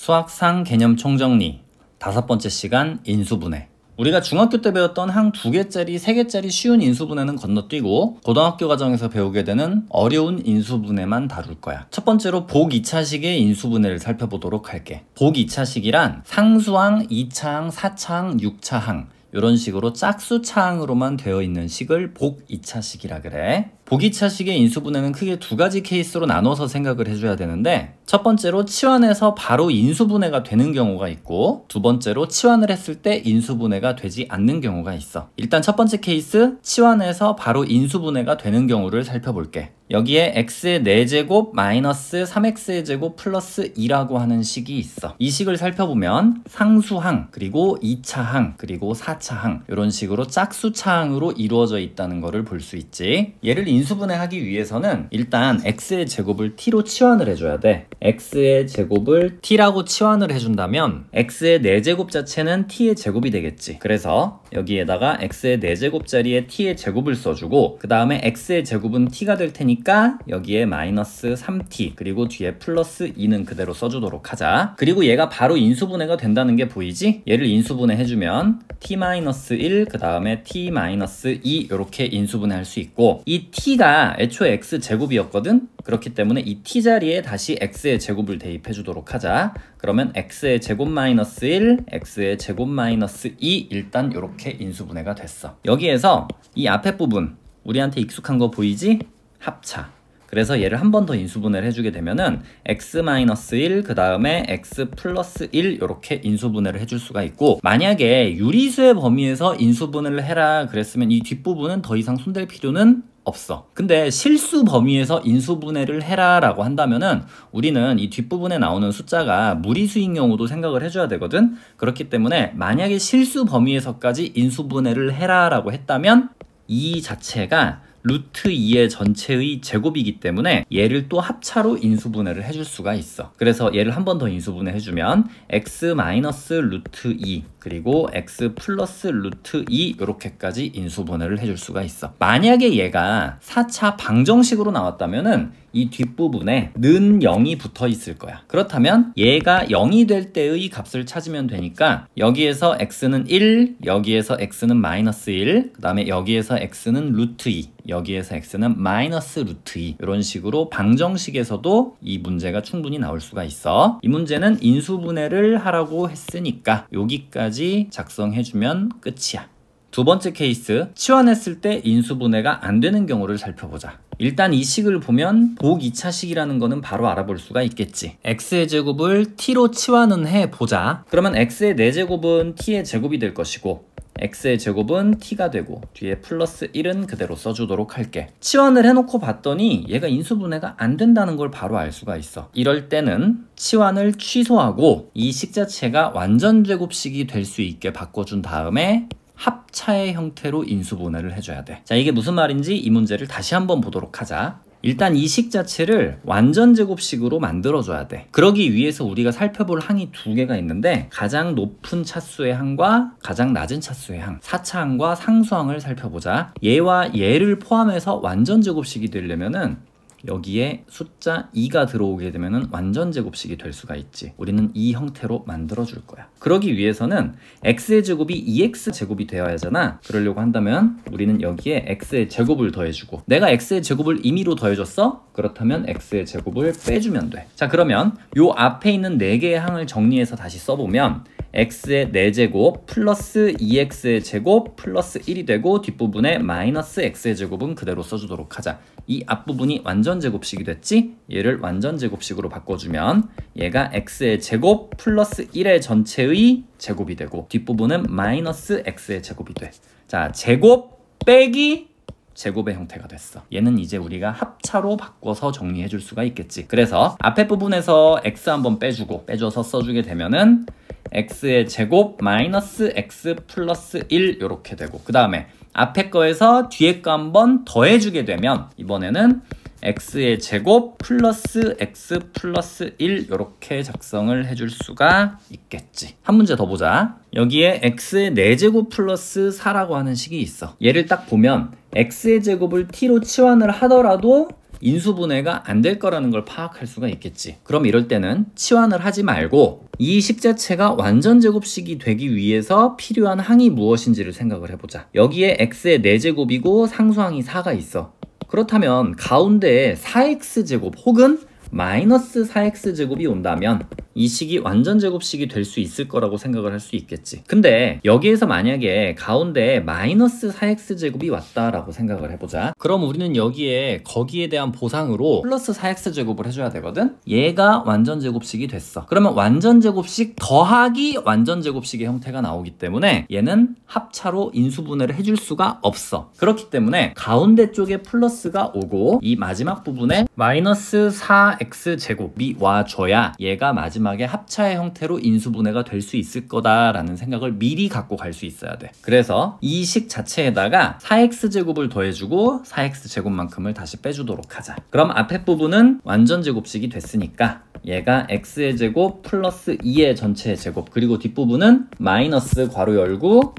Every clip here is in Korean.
수학상 개념 총정리 5번째 시간 인수분해. 우리가 중학교 때 배웠던 한 2개짜리, 3개짜리 쉬운 인수분해는 건너뛰고 고등학교 과정에서 배우게 되는 어려운 인수분해만 다룰 거야. 첫 번째로 복 2차식의 인수분해를 살펴보도록 할게. 복 2차식이란 상수항, 2차항, 4차항, 6차항 이런 식으로 짝수차항으로만 되어 있는 식을 복 2차식이라 그래. 복 2차식의 인수분해는 크게 2가지 케이스로 나눠서 생각을 해줘야 되는데, 첫 번째로 치환해서 바로 인수분해가 되는 경우가 있고, 두 번째로 치환을 했을 때 인수분해가 되지 않는 경우가 있어. 일단 첫 번째 케이스, 치환해서 바로 인수분해가 되는 경우를 살펴볼게. 여기에 x의 4제곱 마이너스 3x의 제곱 플러스 2라고 하는 식이 있어. 이 식을 살펴보면 상수항, 그리고 2차항, 그리고 4차항 이런 식으로 짝수차항으로 이루어져 있다는 것을 볼 수 있지. 얘를 인수분해하기 위해서는 일단 x의 제곱을 t로 치환을 해줘야 돼. x의 제곱을 t라고 치환을 해준다면 x의 4제곱 자체는 t의 제곱이 되겠지. 그래서 여기에다가 x의 4제곱 자리에 t의 제곱을 써주고, 그 다음에 x의 제곱은 t가 될 테니까 여기에 마이너스 3t 그리고 뒤에 플러스 2는 그대로 써주도록 하자. 그리고 얘가 바로 인수분해가 된다는 게 보이지? 얘를 인수분해 해주면 t-1 그 다음에 t-2 이렇게 인수분해 할 수 있고, 이 t가 애초에 x제곱이었거든? 그렇기 때문에 이 t 자리에 다시 x의 제곱을 대입해 주도록 하자. 그러면 x의 제곱 마이너스 1, x의 제곱 마이너스 2 일단 이렇게 인수분해가 됐어. 여기에서 이 앞에 부분 우리한테 익숙한 거 보이지? 합차. 그래서 얘를 한 번 더 인수분해를 해주게 되면은 x-1 그 다음에 x 플러스 1 이렇게 인수분해를 해줄 수가 있고, 만약에 유리수의 범위에서 인수분해를 해라 그랬으면 이 뒷부분은 더 이상 손댈 필요는 없어. 근데 실수 범위에서 인수분해를 해라 라고 한다면은 우리는 이 뒷부분에 나오는 숫자가 무리수인 경우도 생각을 해줘야 되거든. 그렇기 때문에 만약에 실수 범위에서까지 인수분해를 해라 라고 했다면 이 자체가 루트 2의 전체의 제곱이기 때문에 얘를 또 합차로 인수분해를 해줄 수가 있어. 그래서 얘를 한 번 더 인수분해 해주면 x 마이너스 루트 2 그리고 x 플러스 루트 2 이렇게까지 인수분해를 해줄 수가 있어. 만약에 얘가 4차 방정식으로 나왔다면은 이 뒷부분에 는 0이 붙어 있을 거야. 그렇다면 얘가 0이 될 때의 값을 찾으면 되니까 여기에서 x는 1, 여기에서 x는 마이너스 1, 그 다음에 여기에서 x는 루트 2, 여기에서 x는 마이너스 루트 2 이런 식으로 방정식에서도 이 문제가 충분히 나올 수가 있어. 이 문제는 인수분해를 하라고 했으니까 여기까지 작성해주면 끝이야. 두 번째 케이스, 치환했을 때 인수분해가 안 되는 경우를 살펴보자. 일단 이 식을 보면 복 2차식이라는 거는 바로 알아볼 수가 있겠지. x의 제곱을 t로 치환은 해보자. 그러면 x의 4제곱은 t의 제곱이 될 것이고, x의 제곱은 t가 되고 뒤에 플러스 1은 그대로 써주도록 할게. 치환을 해놓고 봤더니 얘가 인수분해가 안 된다는 걸 바로 알 수가 있어. 이럴 때는 치환을 취소하고 이 식 자체가 완전제곱식이 될 수 있게 바꿔준 다음에 합차의 형태로 인수분해를 해줘야 돼. 자, 이게 무슨 말인지 이 문제를 다시 한번 보도록 하자. 일단 이 식 자체를 완전제곱식으로 만들어줘야 돼. 그러기 위해서 우리가 살펴볼 항이 2개가 있는데, 가장 높은 차수의 항과 가장 낮은 차수의 항, 4차항과 상수항을 살펴보자. 얘와 얘를 포함해서 완전제곱식이 되려면은 여기에 숫자 2가 들어오게 되면 완전제곱식이 될 수가 있지. 우리는 이 형태로 만들어줄 거야. 그러기 위해서는 x의 제곱이 2x제곱이 되어야 하잖아. 그러려고 한다면 우리는 여기에 x의 제곱을 더해주고, 내가 x의 제곱을 임의로 더해줬어? 그렇다면 x의 제곱을 빼주면 돼. 자, 그러면 요 앞에 있는 4개의 항을 정리해서 다시 써보면 x의 4제곱 플러스 2x의 제곱 플러스 1이 되고, 뒷부분에 마이너스 x의 제곱은 그대로 써주도록 하자. 이 앞부분이 완전제곱식이 됐지? 얘를 완전제곱식으로 바꿔주면 얘가 x의 제곱 플러스 1의 전체의 제곱이 되고, 뒷부분은 마이너스 x의 제곱이 돼. 자, 제곱 빼기 제곱의 형태가 됐어. 얘는 이제 우리가 합차로 바꿔서 정리해 줄 수가 있겠지. 그래서 앞에 부분에서 x 한번 빼줘서 써주게 되면은 x의 제곱 마이너스 x 플러스 1 이렇게 되고, 그 다음에 앞에 거에서 뒤에 거 한번 더해주게 되면 이번에는 x의 제곱 플러스 x 플러스 1 이렇게 작성을 해줄 수가 있겠지. 한 문제 더 보자. 여기에 x의 4제곱 플러스 4라고 하는 식이 있어. 얘를 딱 보면 x의 제곱을 t로 치환을 하더라도 인수분해가 안 될 거라는 걸 파악할 수가 있겠지. 그럼 이럴 때는 치환을 하지 말고 이 식 자체가 완전 제곱식이 되기 위해서 필요한 항이 무엇인지를 생각을 해보자. 여기에 x의 4제곱이고 상수항이 4가 있어. 그렇다면 가운데에 4x제곱 혹은 마이너스 4x제곱이 온다면 이 식이 완전 제곱식이 될 수 있을 거라고 생각을 할 수 있겠지. 근데 여기에서 만약에 가운데에 마이너스 4x제곱이 왔다라고 생각을 해보자. 그럼 우리는 여기에 거기에 대한 보상으로 플러스 4x제곱을 해줘야 되거든. 얘가 완전 제곱식이 됐어. 그러면 완전 제곱식 더하기 완전 제곱식의 형태가 나오기 때문에 얘는 합차로 인수분해를 해줄 수가 없어. 그렇기 때문에 가운데 쪽에 플러스가 오고 이 마지막 부분에 마이너스 4x제곱이 와줘야 얘가 마지막에 합차의 형태로 인수분해가 될 수 있을 거다라는 생각을 미리 갖고 갈 수 있어야 돼. 그래서 이 식 자체에다가 4x제곱을 더해주고 4x제곱만큼을 다시 빼주도록 하자. 그럼 앞에 부분은 완전 제곱식이 됐으니까 얘가 x의 제곱 플러스 2의 전체의 제곱, 그리고 뒷부분은 마이너스 괄호 열고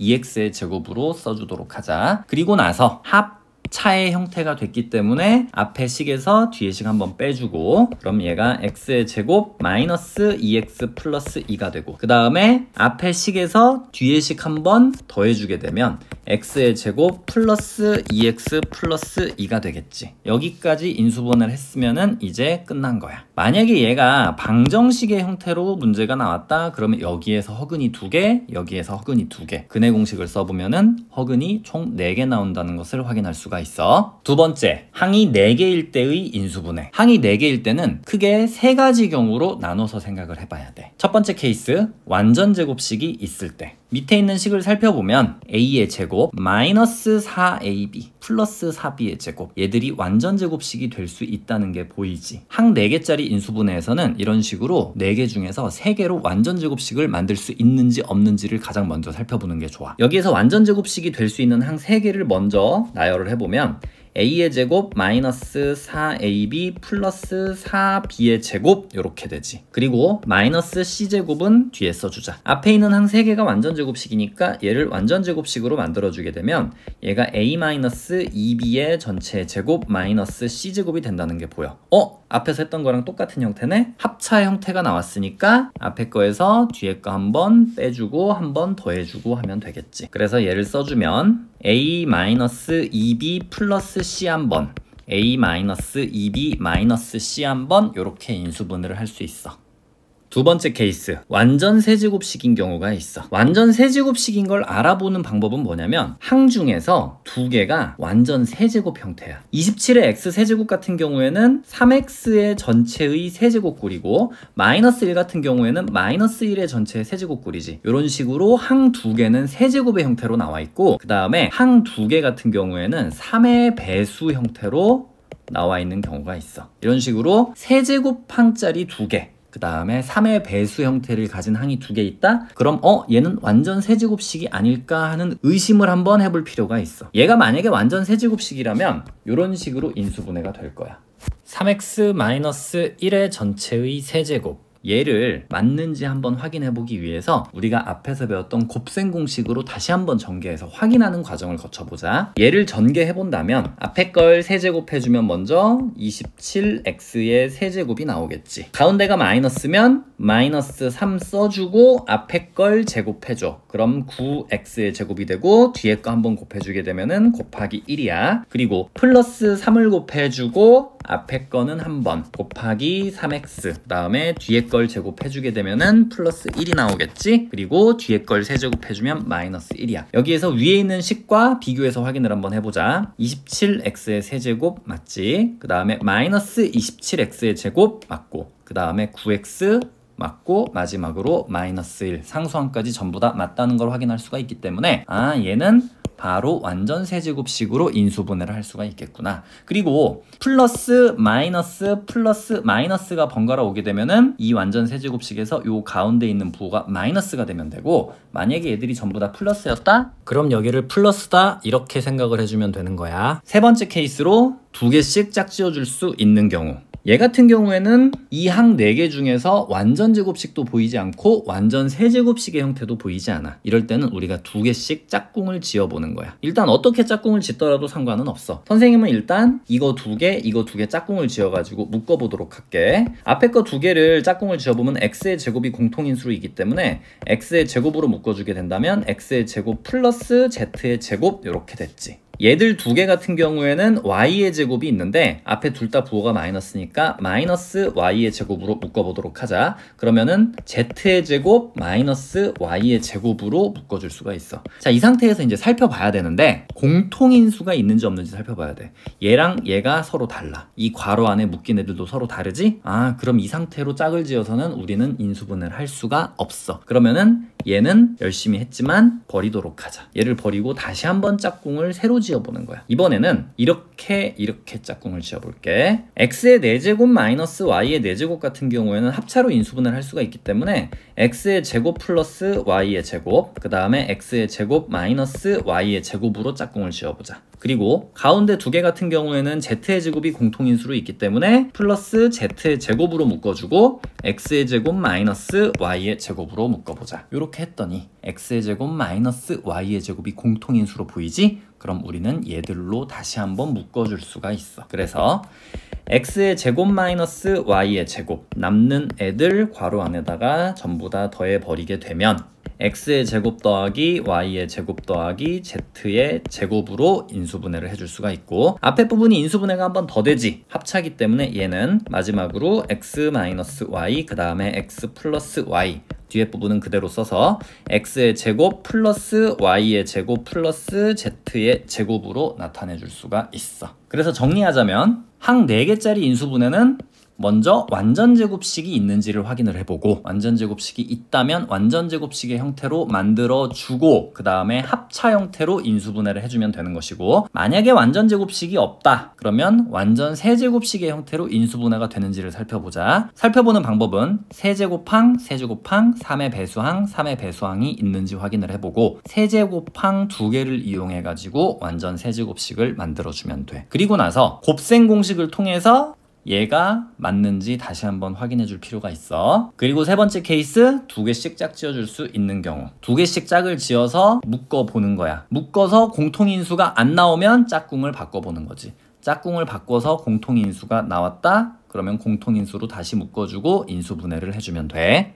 2x의 제곱으로 써주도록 하자. 그리고 나서 합차의 형태가 됐기 때문에 앞에 식에서 뒤에 식 한번 빼주고, 그럼 얘가 x의 제곱 마이너스 2x 플러스 2가 되고, 그 다음에 앞에 식에서 뒤에 식 한번 더해주게 되면 x의 제곱 플러스 2x 플러스 2가 되겠지. 여기까지 인수분해를 했으면은 이제 끝난 거야. 만약에 얘가 방정식의 형태로 문제가 나왔다 그러면 여기에서 허근이 2개, 여기에서 허근이 2개, 근해 공식을 써보면은 허근이 총 4개 나온다는 것을 확인할 수가 있어. 두 번째, 항이 4개일 때의 인수분해. 항이 4개일 때는 크게 3가지 경우로 나눠서 생각을 해봐야 돼. 첫 번째 케이스, 완전 제곱식이 있을 때. 밑에 있는 식을 살펴보면 a의 제곱 마이너스 4ab 플러스 4b의 제곱, 얘들이 완전 제곱식이 될 수 있다는 게 보이지. 항 4개짜리 인수분해에서는 이런 식으로 4개 중에서 3개로 완전 제곱식을 만들 수 있는지 없는지를 가장 먼저 살펴보는 게 좋아. 여기에서 완전 제곱식이 될 수 있는 항 3개를 먼저 나열을 해보면 a의 제곱 마이너스 4ab 플러스 4b의 제곱, 이렇게 되지. 그리고 마이너스 c제곱은 뒤에 써주자. 앞에 있는 항 3개가 완전 제곱식이니까 얘를 완전 제곱식으로 만들어주게 되면 얘가 a 마이너스 2b의 전체 제곱 마이너스 c제곱이 된다는 게 보여. 앞에서 했던 거랑 똑같은 형태네? 합차 형태가 나왔으니까 앞에 거에서 뒤에 거 한번 빼주고 한번 더해주고 하면 되겠지. 그래서 얘를 써주면 a-2b 플러스 c 한번, a-2b 마이너스 c 한번, 이렇게 인수분해를 할 수 있어. 두 번째 케이스, 완전 세제곱식인 경우가 있어. 완전 세제곱식인 걸 알아보는 방법은 뭐냐면 항 중에서 2개가 완전 세제곱 형태야. 27의 x 세제곱 같은 경우에는 3x의 전체의 세제곱꼴이고 마이너스 1 같은 경우에는 마이너스 1의 전체의 세제곱꼴이지. 이런 식으로 항 2개는 세제곱의 형태로 나와 있고, 그 다음에 항 2개 같은 경우에는 3의 배수 형태로 나와 있는 경우가 있어. 이런 식으로 세제곱 항짜리 2개, 그 다음에 3의 배수 형태를 가진 항이 2개 있다? 그럼 얘는 완전 세제곱식이 아닐까 하는 의심을 한번 해볼 필요가 있어. 얘가 만약에 완전 세제곱식이라면 이런 식으로 인수분해가 될 거야. 3x-1의 전체의 세제곱, 얘를 맞는지 한번 확인해 보기 위해서 우리가 앞에서 배웠던 곱셈 공식으로 다시 한번 전개해서 확인하는 과정을 거쳐보자. 얘를 전개해 본다면 앞에 걸 세제곱해주면 먼저 27x의 세제곱이 나오겠지. 가운데가 마이너스면 마이너스 3 써주고 앞에 걸 제곱해줘. 그럼 9x의 제곱이 되고 뒤에 거 한번 곱해주게 되면은 곱하기 1이야. 그리고 플러스 3을 곱해주고 앞에 거는 한번 곱하기 3x, 그 다음에 뒤에 걸 제곱해주게 되면은 플러스 1이 나오겠지. 그리고 뒤에 걸 세제곱해주면 마이너스 1이야. 여기에서 위에 있는 식과 비교해서 확인을 한번 해보자. 27x의 세제곱 맞지? 그 다음에 마이너스 27x의 제곱 맞고, 그 다음에 9x 맞고, 마지막으로 마이너스 1, 상수항까지 전부 다 맞다는 걸 확인할 수가 있기 때문에 얘는 바로 완전 세제곱식으로 인수분해를 할 수가 있겠구나. 그리고 플러스 마이너스가 번갈아 오게 되면은 이 완전 세제곱식에서 요 가운데 있는 부호가 마이너스가 되면 되고, 만약에 얘들이 전부 다 플러스였다? 그럼 여기를 플러스다 이렇게 생각을 해주면 되는 거야. 세 번째 케이스로 2개씩 짝지어 줄 수 있는 경우, 얘 같은 경우에는 이 항 4개 중에서 완전 제곱식도 보이지 않고 완전 세제곱식의 형태도 보이지 않아. 이럴 때는 우리가 2개씩 짝꿍을 지어보는 거야. 일단 어떻게 짝꿍을 짓더라도 상관은 없어. 선생님은 일단 이거 2개, 이거 2개 짝꿍을 지어가지고 묶어보도록 할게. 앞에 거 2개를 짝꿍을 지어보면 x의 제곱이 공통인수이기 때문에 x의 제곱으로 묶어주게 된다면 x의 제곱 플러스 z의 제곱 이렇게 됐지. 얘들 2개 같은 경우에는 y의 제곱이 있는데 앞에 둘 다 부호가 마이너스니까 마이너스 y의 제곱으로 묶어보도록 하자. 그러면은 z의 제곱 마이너스 y의 제곱으로 묶어줄 수가 있어. 자, 이 상태에서 이제 살펴봐야 되는데 공통인수가 있는지 없는지 살펴봐야 돼. 얘랑 얘가 서로 달라. 이 괄호 안에 묶인 애들도 서로 다르지? 아, 그럼 이 상태로 짝을 지어서는 우리는 인수분해를 할 수가 없어. 그러면은 얘는 열심히 했지만 버리도록 하자. 얘를 버리고 다시 한번 짝꿍을 새로 지어보는 거야. 이번에는 이렇게 짝꿍을 지어볼게. x의 4제곱 마이너스 y의 4제곱 같은 경우에는 합차로 인수분해를 할 수가 있기 때문에 x의 제곱 플러스 y의 제곱, 그 다음에 x의 제곱 마이너스 y의 제곱으로 짝꿍을 지어보자. 그리고 가운데 2개 같은 경우에는 z의 제곱이 공통인수로 있기 때문에 플러스 z의 제곱으로 묶어주고 x의 제곱 마이너스 y의 제곱으로 묶어보자. 이렇게 했더니 x의 제곱 마이너스 y의 제곱이 공통인수로 보이지? 그럼 우리는 얘들로 다시 한번 묶어줄 수가 있어. 그래서 x의 제곱 마이너스 y의 제곱, 남는 애들 괄호 안에다가 전부 다 더해버리게 되면 x의 제곱 더하기 y의 제곱 더하기 z의 제곱으로 인수분해를 해줄 수가 있고, 앞에 부분이 인수분해가 한 번 더 되지. 합차기 때문에 얘는 마지막으로 x 마이너스 y, 그 다음에 x 플러스 y, 뒤에 부분은 그대로 써서 x의 제곱 플러스 y의 제곱 플러스 z의 제곱으로 나타내 줄 수가 있어. 그래서 정리하자면 항 4개짜리 인수분해는 먼저 완전 제곱식이 있는지를 확인을 해보고, 완전 제곱식이 있다면 완전 제곱식의 형태로 만들어주고 그 다음에 합차 형태로 인수분해를 해주면 되는 것이고, 만약에 완전 제곱식이 없다 그러면 완전 세제곱식의 형태로 인수분해가 되는지를 살펴보자. 살펴보는 방법은 세제곱항, 세제곱항, 3의 배수항, 3의 배수항이 있는지 확인을 해보고 세제곱항 2개를 이용해 가지고 완전 세제곱식을 만들어주면 돼. 그리고 나서 곱셈 공식을 통해서 얘가 맞는지 다시 한번 확인해 줄 필요가 있어. 그리고 세 번째 케이스, 2개씩 짝 지어줄 수 있는 경우 2개씩 짝을 지어서 묶어보는 거야. 묶어서 공통인수가 안 나오면 짝꿍을 바꿔보는 거지. 짝꿍을 바꿔서 공통인수가 나왔다 그러면 공통인수로 다시 묶어주고 인수분해를 해주면 돼.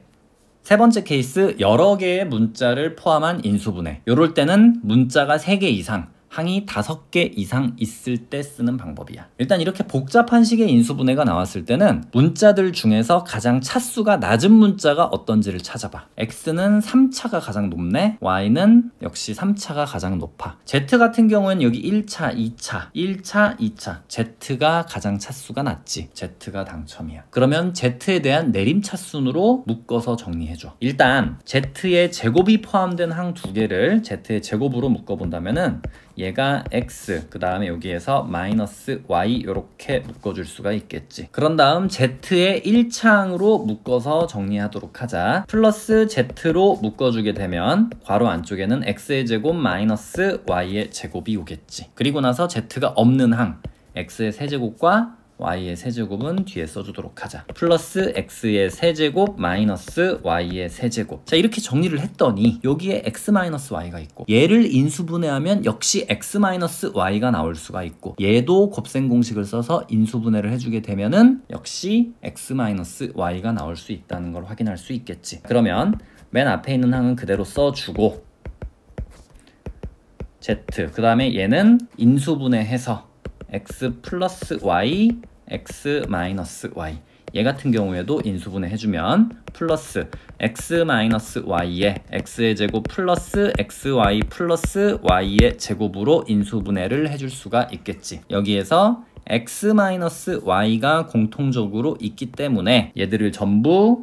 세 번째 케이스, 여러 개의 문자를 포함한 인수분해. 요럴 때는 문자가 3개 이상, 항이 5개 이상 있을 때 쓰는 방법이야. 일단 이렇게 복잡한 식의 인수분해가 나왔을 때는 문자들 중에서 가장 차수가 낮은 문자가 어떤지를 찾아봐. x는 3차가 가장 높네, y는 역시 3차가 가장 높아. z 같은 경우는 여기 1차, 2차, 1차, 2차, z가 가장 차수가 낮지. z가 당첨이야. 그러면 z에 대한 내림차순으로 묶어서 정리해줘. 일단 z의 제곱이 포함된 항 2개를 z의 제곱으로 묶어본다면은 얘가 x, 그 다음에 여기에서 마이너스 y 이렇게 묶어줄 수가 있겠지. 그런 다음 z의 1차항으로 묶어서 정리하도록 하자. 플러스 z로 묶어주게 되면 괄호 안쪽에는 x의 제곱 마이너스 y의 제곱이 오겠지. 그리고 나서 z가 없는 항, x의 세제곱과 y의 세제곱은 뒤에 써주도록 하자. 플러스 x의 세제곱 마이너스 y의 세제곱. 자, 이렇게 정리를 했더니 여기에 x-y가 있고, 얘를 인수분해하면 역시 x-y가 나올 수가 있고, 얘도 곱셈 공식을 써서 인수분해를 해주게 되면은 역시 x-y가 나올 수 있다는 걸 확인할 수 있겠지. 그러면 맨 앞에 있는 항은 그대로 써주고 z, 그 다음에 얘는 인수분해해서 x 플러스 y, x 마이너스 y, 얘 같은 경우에도 인수분해 해주면 플러스 x 마이너스 y에 x의 제곱 플러스 xy 플러스 y의 제곱으로 인수분해를 해줄 수가 있겠지. 여기에서 x 마이너스 y가 공통적으로 있기 때문에 얘들을 전부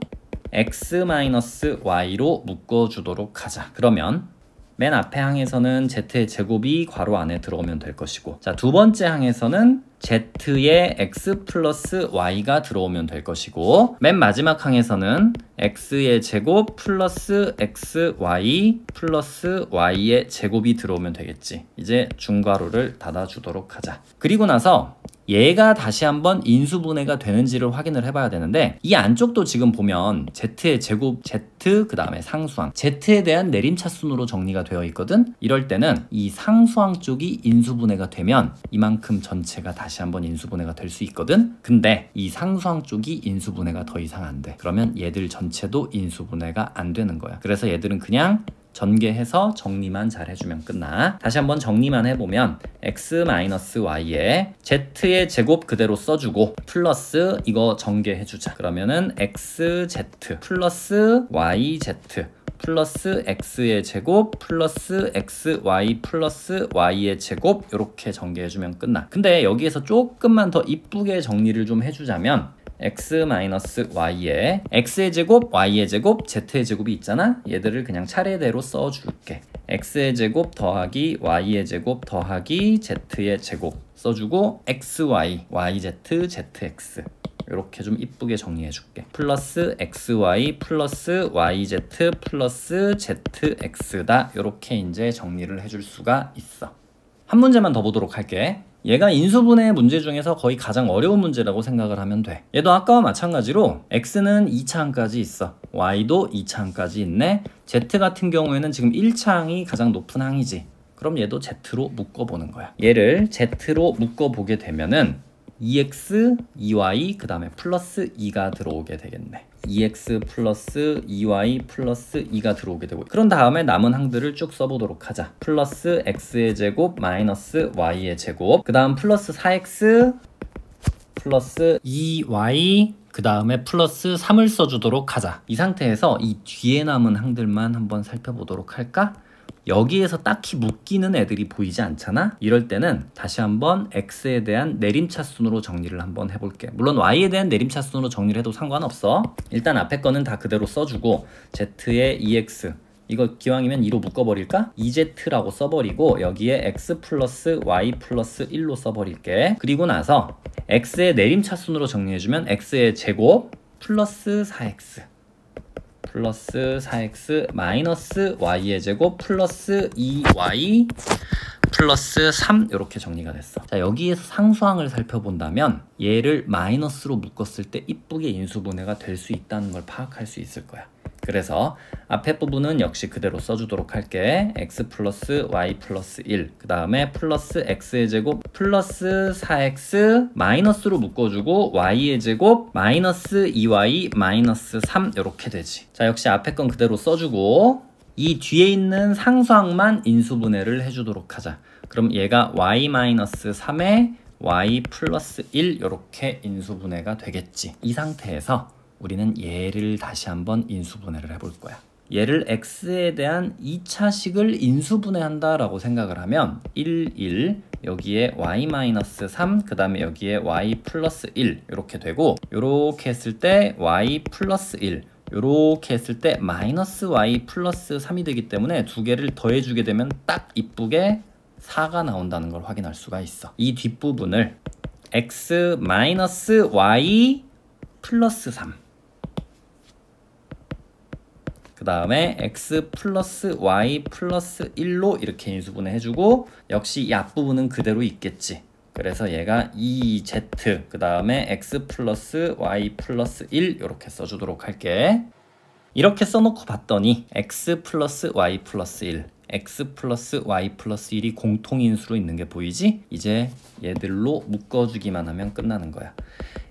x 마이너스 y로 묶어주도록 하자. 그러면 맨 앞에 항에서는 z의 제곱이 괄호 안에 들어오면 될 것이고, 자, 두 번째 항에서는 z의 x 플러스 y가 들어오면 될 것이고, 맨 마지막 항에서는 x의 제곱 플러스 xy 플러스 y의 제곱이 들어오면 되겠지. 이제 중괄호를 닫아주도록 하자. 그리고 나서 얘가 다시 한번 인수분해가 되는지를 확인을 해봐야 되는데, 이 안쪽도 지금 보면 z의 제곱, z 그 다음에 상수항, z에 대한 내림차순으로 정리가 되어 있거든. 이럴 때는 이 상수항 쪽이 인수분해가 되면 이만큼 전체가 다시 한번 인수분해가 될 수 있거든. 근데 이 상수항 쪽이 인수분해가 더 이상 안 돼. 그러면 얘들 전체도 인수분해가 안 되는 거야. 그래서 얘들은 그냥 전개해서 정리만 잘 해주면 끝나. 다시 한번 정리만 해보면 x-y에 z의 제곱 그대로 써주고 플러스 이거 전개해주자. 그러면은 xz 플러스 yz 플러스 x의 제곱 플러스 xy 플러스 y의 제곱 이렇게 전개해주면 끝나. 근데 여기에서 조금만 더 이쁘게 정리를 좀 해주자면 x-y에 x의 제곱, y의 제곱, z의 제곱이 있잖아? 얘들을 그냥 차례대로 써줄게. x의 제곱 더하기 y의 제곱 더하기 z의 제곱 써주고 xy, yz, zx 이렇게 좀 이쁘게 정리해줄게. 플러스 xy 플러스 yz 플러스 zx다. 이렇게 이제 정리를 해줄 수가 있어. 한 문제만 더 보도록 할게. 얘가 인수분해 문제 중에서 거의 가장 어려운 문제라고 생각을 하면 돼. 얘도 아까와 마찬가지로 x는 2차항까지 있어. y도 2차항까지 있네. z 같은 경우에는 지금 1차항이 가장 높은 항이지. 그럼 얘도 z로 묶어보는 거야. 얘를 z로 묶어보게 되면은 2x, 2y, 그 다음에 플러스 2가 들어오게 되겠네. 2x 플러스 2y 플러스 2가 들어오게 되고, 그런 다음에 남은 항들을 쭉 써보도록 하자. 플러스 x의 제곱 마이너스 y의 제곱, 그 다음 플러스 4x 플러스 2y, 그 다음에 플러스 3을 써주도록 하자. 이 상태에서 이 뒤에 남은 항들만 한번 살펴보도록 할까? 여기에서 딱히 묶이는 애들이 보이지 않잖아? 이럴 때는 다시 한번 x에 대한 내림차순으로 정리를 한번 해볼게. 물론 y에 대한 내림차순으로 정리를 해도 상관없어. 일단 앞에 거는 다 그대로 써주고 z의 2x 이거 기왕이면 2로 묶어버릴까? 2z라고 써버리고 여기에 x 플러스 y 플러스 1로 써버릴게. 그리고 나서 x의 내림차순으로 정리해주면 x의 제곱 플러스 4x 플러스 4x 마이너스 y의 제곱 플러스 2y 플러스 3 이렇게 정리가 됐어. 자, 여기에서 상수항을 살펴본다면 얘를 마이너스로 묶었을 때 이쁘게 인수분해가 될 수 있다는 걸 파악할 수 있을 거야. 그래서 앞에 부분은 역시 그대로 써주도록 할게. x 플러스 y 플러스 1, 그 다음에 플러스 x의 제곱 플러스 4x 마이너스로 묶어주고 y의 제곱 마이너스 2y 마이너스 3 이렇게 되지. 자, 역시 앞에 건 그대로 써주고 이 뒤에 있는 상수항만 인수분해를 해주도록 하자. 그럼 얘가 y-3에 y 플러스 1 이렇게 인수분해가 되겠지. 이 상태에서 우리는 얘를 다시 한번 인수분해를 해볼 거야. 얘를 x에 대한 2차식을 인수분해한다 라고 생각을 하면 1, 1 여기에 y-3 그 다음에 여기에 y 플러스 1 이렇게 되고, 요렇게 했을 때 y 플러스 1 요렇게 했을 때 마이너스 y 플러스 3이 되기 때문에 두 개를 더해주게 되면 딱 이쁘게 4가 나온다는 걸 확인할 수가 있어. 이 뒷부분을 x 마이너스 y 플러스 3 그 다음에 x 플러스 y 플러스 1로 이렇게 인수분해 해주고, 역시 이 앞부분은 그대로 있겠지. 그래서 얘가 2z 그 다음에 x 플러스 y 플러스 1 이렇게 써주도록 할게. 이렇게 써놓고 봤더니 x 플러스 y 플러스 1 x 플러스 y 플러스 1이 공통인수로 있는 게 보이지? 이제 얘들로 묶어주기만 하면 끝나는 거야.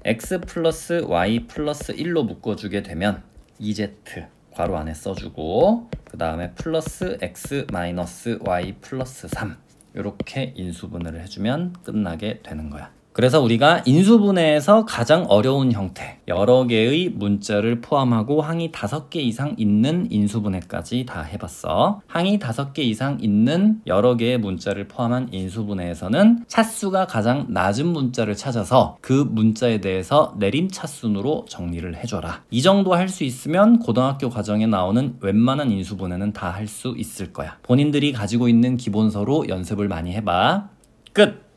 x 플러스 y 플러스 1로 묶어주게 되면 2z 괄호 안에 써주고, 그 다음에 플러스 x 마이너스 y 플러스 3 이렇게 인수분해를 해주면 끝나게 되는 거야. 그래서 우리가 인수분해에서 가장 어려운 형태, 여러 개의 문자를 포함하고 항이 5개 이상 있는 인수분해까지 다 해봤어. 항이 5개 이상 있는 여러 개의 문자를 포함한 인수분해에서는 차수가 가장 낮은 문자를 찾아서 그 문자에 대해서 내림차순으로 정리를 해줘라. 이 정도 할 수 있으면 고등학교 과정에 나오는 웬만한 인수분해는 다 할 수 있을 거야. 본인들이 가지고 있는 기본서로 연습을 많이 해봐. 끝!